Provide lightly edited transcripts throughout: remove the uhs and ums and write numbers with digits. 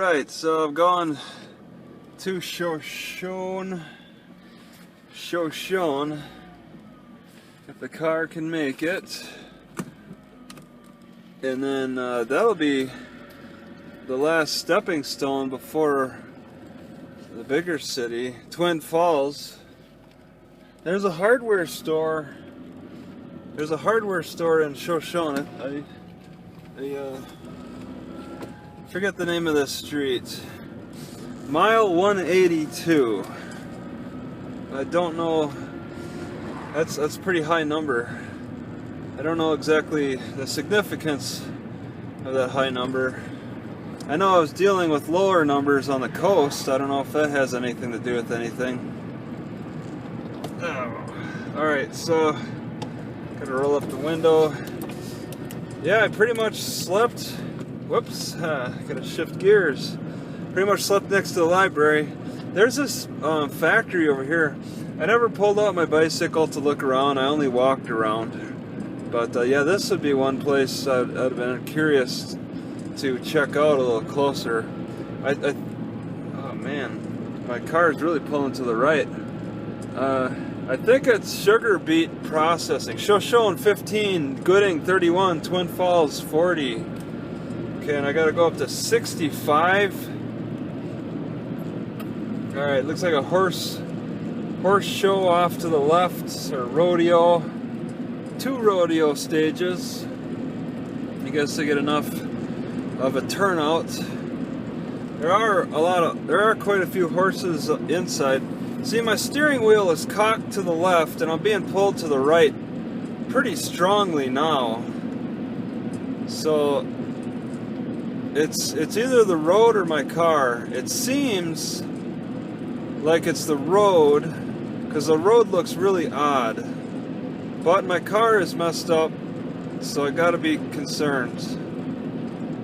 Alright, so I've gone to Shoshone, if the car can make it, and then that'll be the last stepping stone before the bigger city, Twin Falls. There's a hardware store. There's a hardware store in Shoshone. I forget the name of this street. Mile 182. I don't know. That's a pretty high number. I don't know exactly the significance of that high number. I know I was dealing with lower numbers on the coast. I don't know if that has anything to do with anything. Oh. Alright, so gotta roll up the window. Yeah, I pretty much slept. Whoops, gotta shift gears. Pretty much slept next to the library. There's this factory over here. I never pulled out my bicycle to look around. I only walked around. But yeah, this would be one place I'd have been curious to check out a little closer. Oh man, my car is really pulling to the right. I think it's sugar beet processing. Shoshone 15, Gooding 31, Twin Falls 40. Okay, and I gotta go up to 65. Alright, looks like a horse show off to the left, or rodeo. 2 rodeo stages. I guess to get enough of a turnout. There are quite a few horses inside. See, my steering wheel is cocked to the left and I'm being pulled to the right pretty strongly now. So it's either the road or my car. It seems like it's the road because the road looks really odd. But my car is messed up, so I gotta be concerned.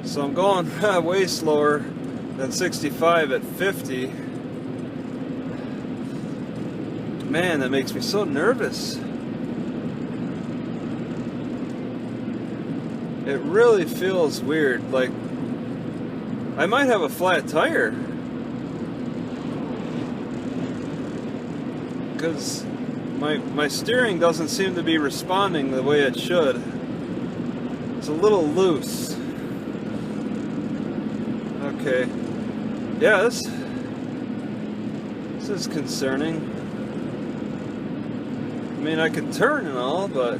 So I'm going way slower than 65 at 50. Man, that makes me so nervous. It really feels weird, like I might have a flat tire. Because my steering doesn't seem to be responding the way it should. It's a little loose. Okay. Yeah, this is concerning. I mean, I can turn and all, but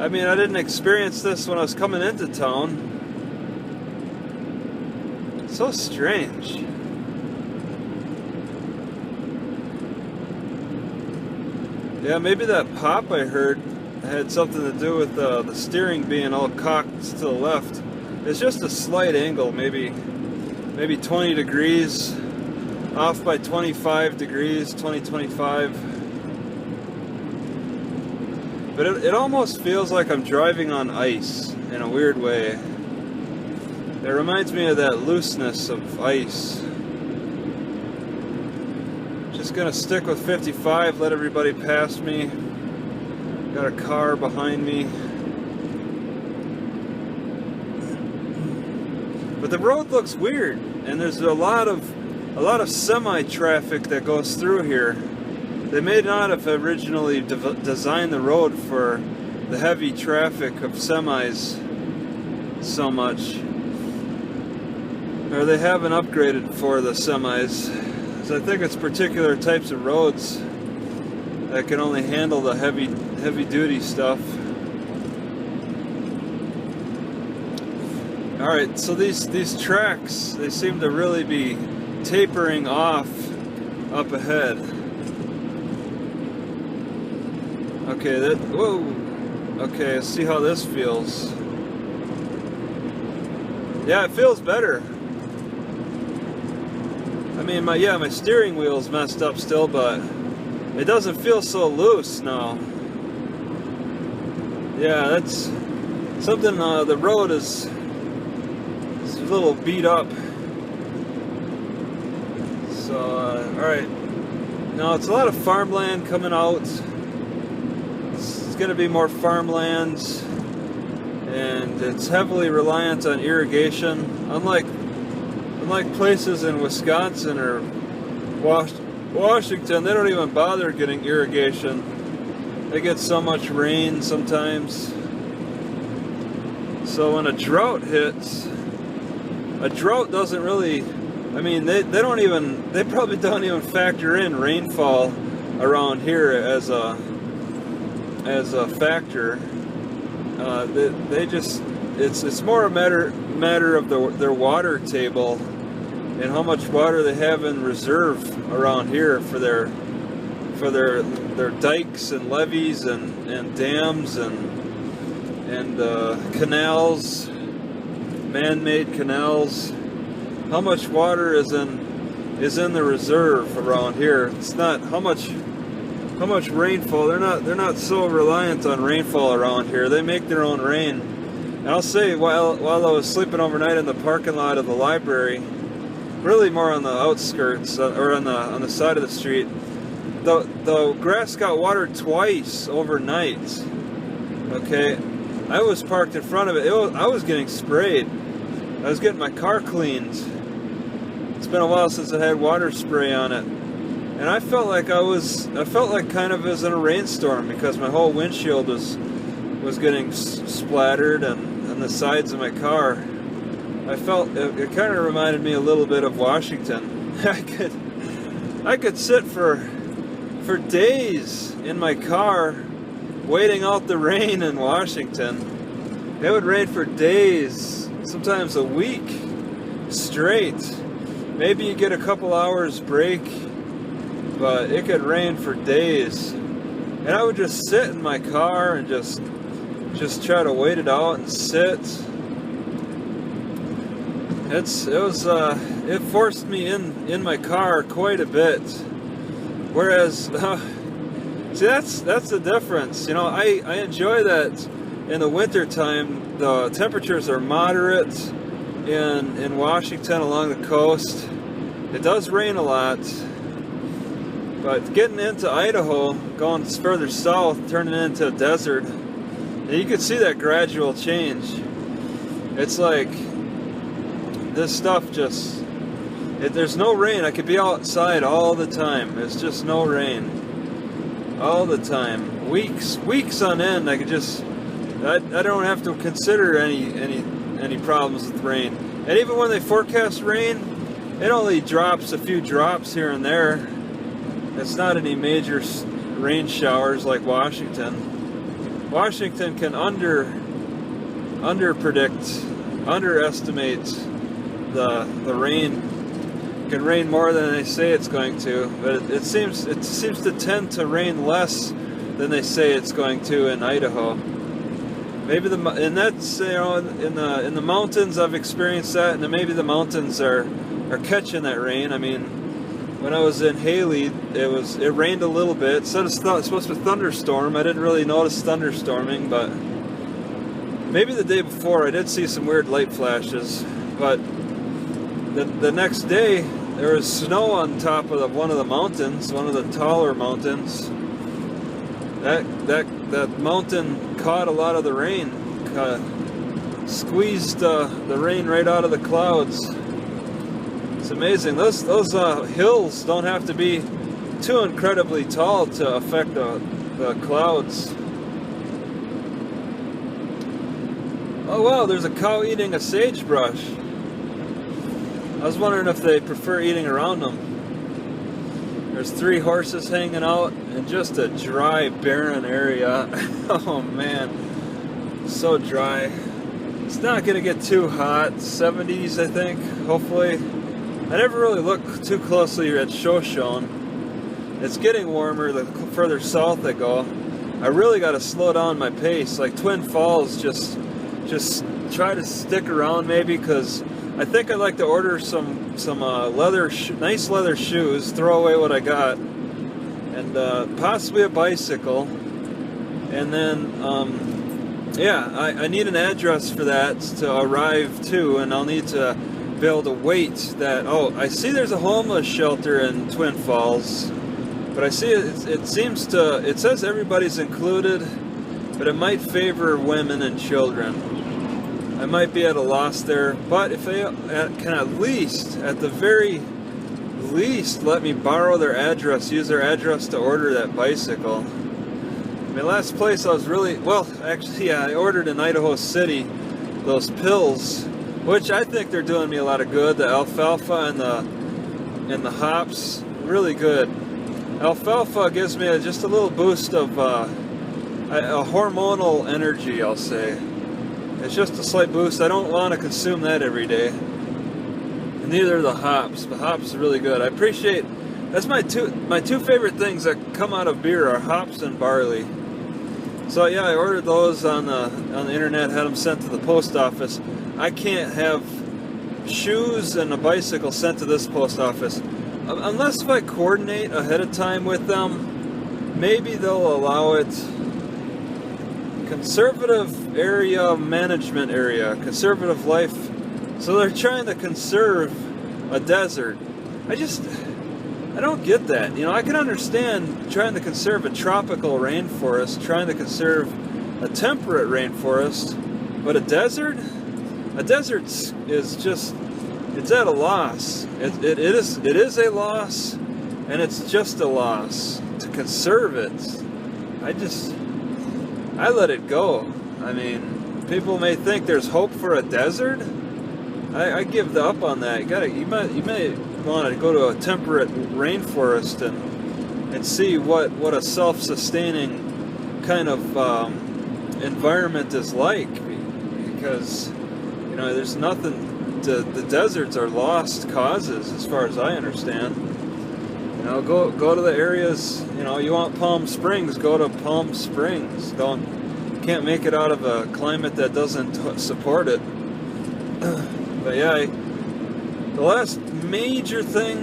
I mean, I didn't experience this when I was coming into town. It's so strange. Yeah, maybe that pop I heard had something to do with the steering being all cocked to the left. It's just a slight angle, maybe 20 degrees off by 25 degrees, 25. But it almost feels like I'm driving on ice in a weird way. It reminds me of that looseness of ice. Just gonna stick with 55, let everybody pass me. Got a car behind me. But the road looks weird, and there's a lot of semi-traffic that goes through here. They may not have originally designed the road for the heavy traffic of semis so much. Or they haven't upgraded for the semis. So I think it's particular types of roads that can only handle the heavy duty stuff. Alright, so these tracks, they seem to really be tapering off up ahead. Okay, whoa. Okay, let's see how this feels. Yeah, it feels better. I mean, my steering wheel's messed up still, but it doesn't feel so loose now. Yeah, that's something, the road is a little beat up. So, alright. Now, it's a lot of farmland coming out. It's going to be more farmlands. and it's heavily reliant on irrigation. Unlike places in Wisconsin or Washington, they don't even bother getting irrigation. They get so much rain sometimes. So when a drought hits, a drought doesn't really, I mean, they probably don't even factor in rainfall around here as a factor. They just, it's more a matter of their water table and how much water they have in reserve around here for their dikes and levees and dams and canals, man-made canals. How much water is in the reserve around here? It's not how much rainfall. They're not so reliant on rainfall around here. They make their own rain. And I'll say, while I was sleeping overnight in the parking lot of the library, really more on the outskirts or on the side of the street, the grass got watered twice overnight. Okay, I was parked in front of it. I was getting sprayed. I was getting my car cleaned. It's been a while since I had water spray on it, and I felt like kind of as in a rainstorm because my whole windshield was getting splattered and the sides of my car. I felt it kind of reminded me a little bit of Washington. I could sit for days in my car waiting out the rain in Washington. It would rain for days, sometimes a week straight. Maybe you get a couple hours break, but it could rain for days. And I would just sit in my car and just try to wait it out and sit. It forced me in my car quite a bit. Whereas, see, that's the difference. You know, I enjoy that in the winter time. The temperatures are moderate in Washington along the coast. It does rain a lot, but getting into Idaho, going further south, turning into a desert, you can see that gradual change. It's like this stuff there's no rain. I could be outside all the time. It's just no rain all the time. Weeks on end. I don't have to consider any problems with rain. And even when they forecast rain, it only drops a few drops here and there. It's not any major rain showers like Washington. Washington can underestimate the rain. It can rain more than they say it's going to, but it seems to tend to rain less than they say it's going to in Idaho. Maybe and that's, you know, in the mountains I've experienced that, and then maybe the mountains are catching that rain. I mean, when I was in Haley, it rained a little bit. It said it's supposed to thunderstorm. I didn't really notice thunderstorming, but maybe the day before I did see some weird light flashes. But the next day there was snow on top of one of the mountains, one of the taller mountains. That mountain caught a lot of the rain, squeezed the rain right out of the clouds. It's amazing. Those hills don't have to be too incredibly tall to affect the clouds. Oh wow, there's a cow eating a sagebrush. I was wondering if they prefer eating around them. There's 3 horses hanging out in just a dry, barren area. Oh man, so dry. It's not gonna get too hot, 70s I think, hopefully. I never really look too closely at Shoshone. It's getting warmer the further south I go. I really gotta slow down my pace. Like Twin Falls, just try to stick around maybe, because I think I'd like to order some nice leather shoes, throw away what I got, and possibly a bicycle. And then, yeah, I need an address for that to arrive to, and I'll need to be able to wait that. Oh, I see there's a homeless shelter in Twin Falls, but I see it says everybody's included, but it might favor women and children. I might be at a loss there, but if they can at the very least, let me borrow their address, use their address to order that bicycle. My last place I was I ordered in Idaho City those pills, which I think they're doing me a lot of good. The alfalfa and the hops, really good. Alfalfa gives me just a little boost of a hormonal energy, I'll say. It's just a slight boost. I don't want to consume that every day. And neither are the hops. The hops are really good. I appreciate. That's my two favorite things that come out of beer are hops and barley. So yeah, I ordered those on the internet. Had them sent to the post office. I can't have shoes and a bicycle sent to this post office unless if I coordinate ahead of time with them. Maybe they'll allow it. Conservative area, management area, conservative life. So they're trying to conserve a desert. I don't get that. You know, I can understand trying to conserve a tropical rainforest, trying to conserve a temperate rainforest, but a desert is just, it's at a loss. It is a loss, and it's just a loss to conserve it. I let it go. I mean, people may think there's hope for a desert. I give up on that. You may want to go to a temperate rainforest and see what a self-sustaining kind of environment is like, because you know there's nothing. The deserts are lost causes, as far as I understand. You know, go to the areas. You know, you want Palm Springs, go to Palm Springs. Can't make it out of a climate that doesn't support it. But yeah, the last major thing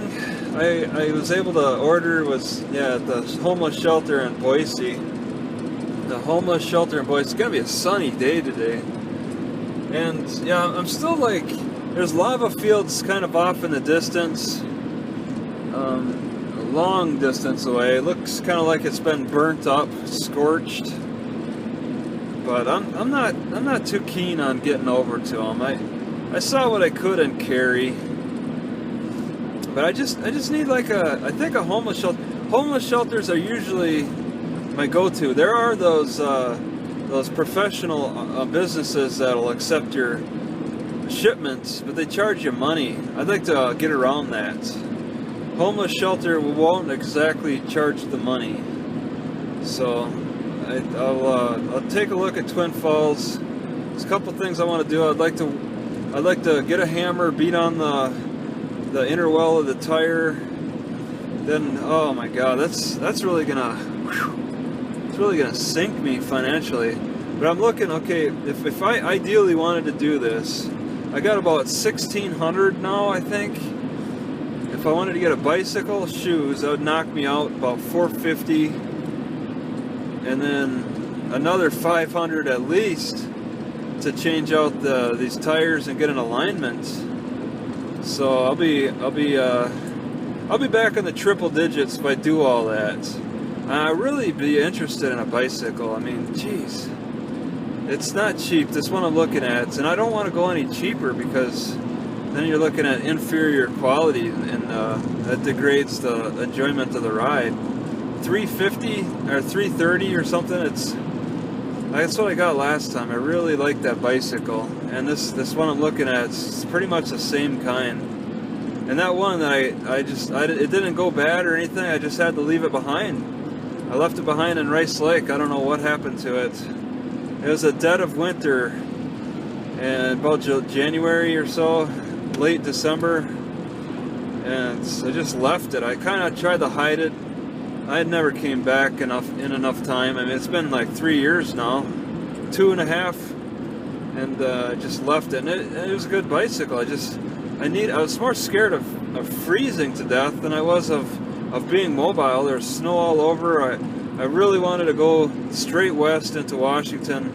I was able to order was the homeless shelter in Boise. The homeless shelter in Boise. It's gonna be a sunny day today, and yeah, I'm still like, there's lava fields kind of off in the distance. A long distance away. It looks kind of like it's been burnt up, scorched. But I'm not too keen on getting over to them. I saw what I could and carry. But I just need like I think a homeless shelter. Homeless shelters are usually my go-to. There are those professional businesses that'll accept your shipments, but they charge you money. I'd like to get around that. Homeless shelter won't exactly charge the money, so I'll take a look at Twin Falls. There's a couple things I want to do. I'd like to get a hammer, beat on the inner well of the tire. Then, oh my God, that's really gonna sink me financially. But I'm looking, okay, if I ideally wanted to do this, I got about $1,600 now, I think. If I wanted to get a bicycle, shoes, that would knock me out about $450, and then another $500 at least to change out these tires and get an alignment. So I'll be back in the triple digits if I do all that. I'd really be interested in a bicycle. I mean, geez, it's not cheap. This one I'm looking at, and I don't want to go any cheaper because then you're looking at inferior quality, and that degrades the enjoyment of the ride. $350 or $330 or something. That's what I got last time. I really like that bicycle, and this one I'm looking at is pretty much the same kind. And that one that it didn't go bad or anything. I just had to leave it behind. I left it behind in Rice Lake. I don't know what happened to it. It was a dead of winter, and about January or so, late December, and I just left it. I kind of tried to hide it. I never came back in enough time. I mean, it's been like 3 years now, 2.5, and I just left it. And it was a good bicycle. I was more scared of freezing to death than I was of being mobile. There was snow all over. I really wanted to go straight west into Washington.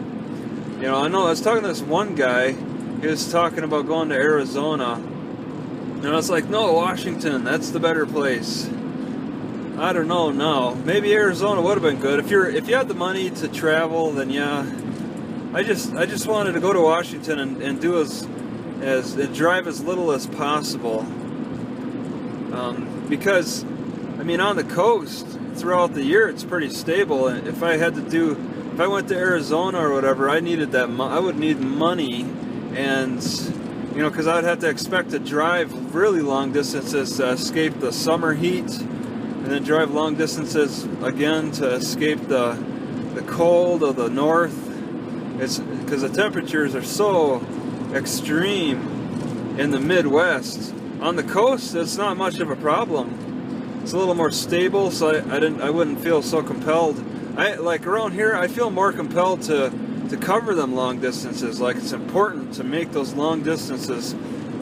You know, I was talking to this one guy. He was talking about going to Arizona, and I was like, no, Washington, that's the better place. I don't know now. Maybe Arizona would have been good. If you had the money to travel, then yeah. I just wanted to go to Washington and do as drive as little as possible, because I mean, on the coast throughout the year it's pretty stable. And if I went to Arizona or whatever, I needed that. I would need money, and you know, because I would have to expect to drive really long distances to escape the summer heat, and then drive long distances again to escape the cold of the north. It's because the temperatures are so extreme in the Midwest. On the coast, it's not much of a problem. It's a little more stable, so I wouldn't feel so compelled. Like around here, I feel more compelled to cover them long distances. Like, it's important to make those long distances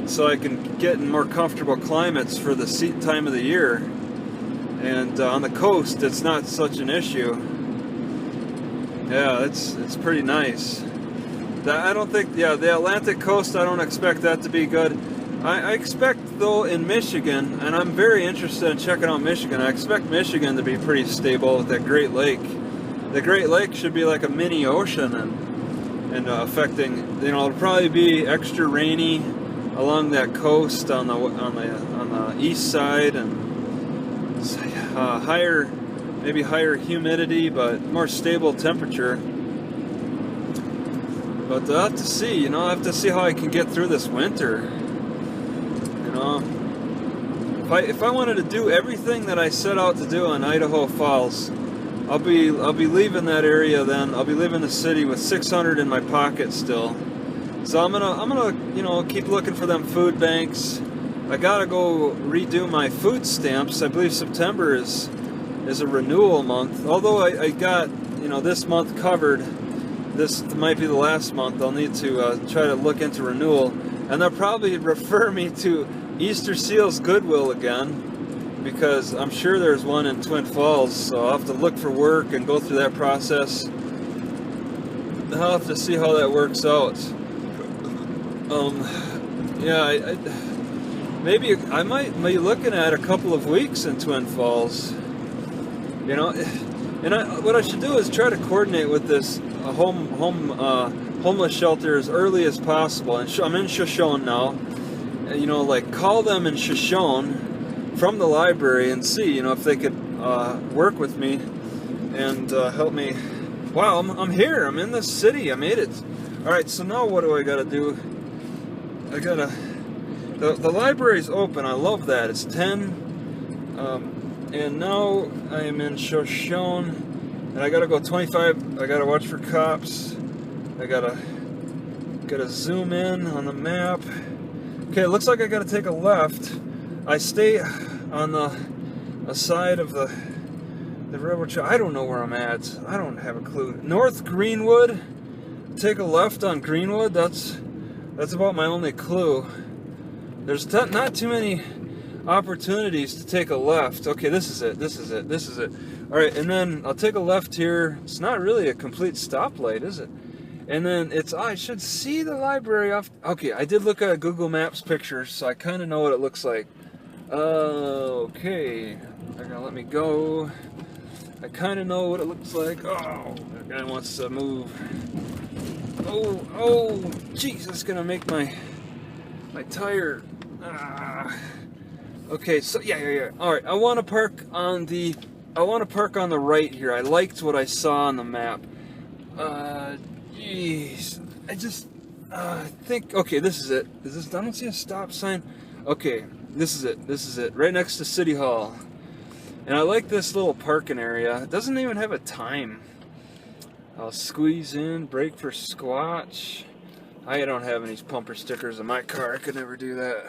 so I can get in more comfortable climates for the time of the year. And on the coast, it's not such an issue. Yeah, it's pretty nice. I don't think, yeah, the Atlantic coast, I don't expect that to be good. I expect, though, in Michigan, and I'm very interested in checking out Michigan, I expect Michigan to be pretty stable with that Great Lake. The Great Lake should be like a mini ocean, and affecting, you know, it'll probably be extra rainy along that coast on the east side, and higher, maybe higher humidity, but more stable temperature. But I'll have to see, you know, I have to see how I can get through this winter. You know, if I wanted to do everything that I set out to do in Idaho Falls, I'll be leaving that area then. I'll be leaving the city with $600 in my pocket still. So I'm gonna you know, keep looking for them food banks. I gotta go redo my food stamps. I believe September is a renewal month. Although I got, you know, this month covered. This might be the last month. I'll need to try to look into renewal, and they'll probably refer me to Easter Seals Goodwill again, because I'm sure there's one in Twin Falls, so I'll have to look for work and go through that process. I'll have to see how that works out. Yeah, maybe I might be looking at a couple of weeks in Twin Falls. You know, and what I should do is try to coordinate with this homeless shelter as early as possible. And I'm in Shoshone now. You know, like, call them in Shoshone from the library and see, you know, if they could work with me and help me. Wow, I'm here. I'm in the city. I made it. All right, so now what do I gotta do? I gotta. The library's open. I love that. It's 10, and now I am in Shoshone, and I gotta go 25. I gotta watch for cops. I gotta zoom in on the map. Okay, it looks like I gotta take a left. I stay on the side of the railroad track. I don't know where I'm at. I don't have a clue. North Greenwood. Take a left on Greenwood. That's about my only clue. There's not too many opportunities to take a left. Okay, this is it. This is it. This is it. All right, and then I'll take a left here. It's not really a complete stoplight, is it? And then I should see the library off. Okay, I did look at Google Maps pictures, so I kind of know what it looks like. Okay, they're gonna let me go. I kind of know what it looks like. Oh, that guy wants to move. Oh, jeez, that's gonna make my tire. Okay, so yeah. All right, I want to park on the right here. I liked what I saw on the map. Jeez, I just think. Okay, this is it. I don't see a stop sign. Okay, this is it. This is it. Right next to City Hall. And I like this little parking area. It doesn't even have a time. I'll squeeze in, brake for squatch. I don't have any bumper stickers on my car. I could never do that.